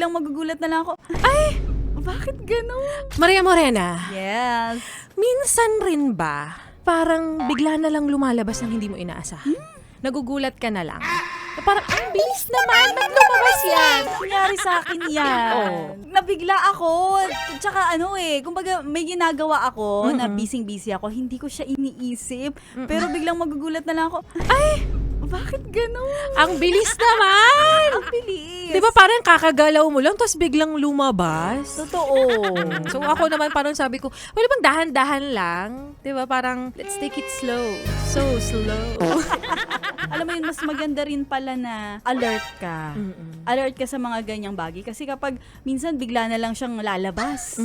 biglang magugulat na lang ako, ay, bakit ganun? Maria Morena, Yes. minsan rin ba parang bigla na lang lumalabas ng hindi mo inaasahan? Nagugulat ka na lang. Parang, ang bilis naman, ba't lumabas yan? Nangyari sa akin yan. Oo. Nabigla ako. Tsaka kumbaga may ginagawa ako na busy-busy ako. Hindi ko siya iniisip. Pero biglang magugulat na lang ako, ay, bakit ganun? Ang bilis naman! Ang bilis. Di ba parang kakagalaw mo lang, tapos biglang lumabas? Totoo. So ako naman parang sabi ko, wala bang dahan-dahan lang? Di ba parang, let's take it slow. So slow. Alam mo yun, mas maganda rin pala na alert ka. Alert ka sa mga ganyang bagay. Kasi kapag minsan bigla na lang siyang lalabas.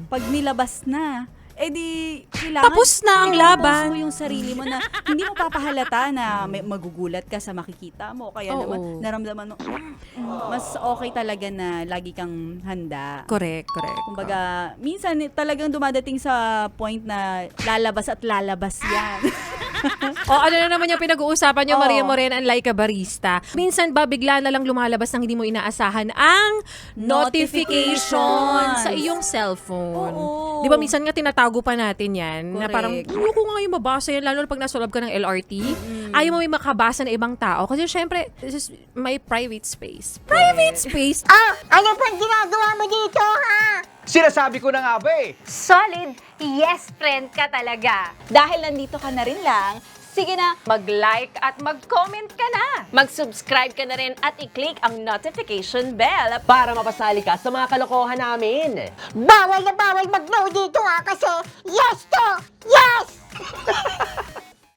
Pag nilabas na, di kailangan Tapos na ang i-compose laban. mo yung sarili mo na hindi mo papahalata na may magugulat ka sa makikita mo. Kaya Oo. naman, naramdaman mo, mas okay talaga na lagi kang handa. Correct. Kumbaga, minsan talagang dumadating sa point na lalabas at lalabas yan. O ano na naman yung pinag-uusapan nyo, Oo. Maria Morena and Laika Barista? Minsan ba bigla na lang lumalabas ng hindi mo inaasahan ang notification sa iyong cellphone? Oo. Di ba minsan nga tinatago pa natin yan? Na Correct. parang, ayoko nga yung mabasa yan, lalo na pag nasa loob ka ng LRT. Ayaw mo may makabasa na ibang tao. Kasi syempre, this is my private space. Private space? Ano pang ginagawa mo dito, ha? Sinasabi ko na nga ba eh. Solid yes friend ka talaga. Dahil nandito ka na rin lang, sige na, Mag-like at mag-comment ka na. mag-subscribe ka na rin at i-click ang notification bell. Para mapasali ka sa mga kalokohan namin. Bawal na bawal mag-no dito, ha? Kasi yes to yes!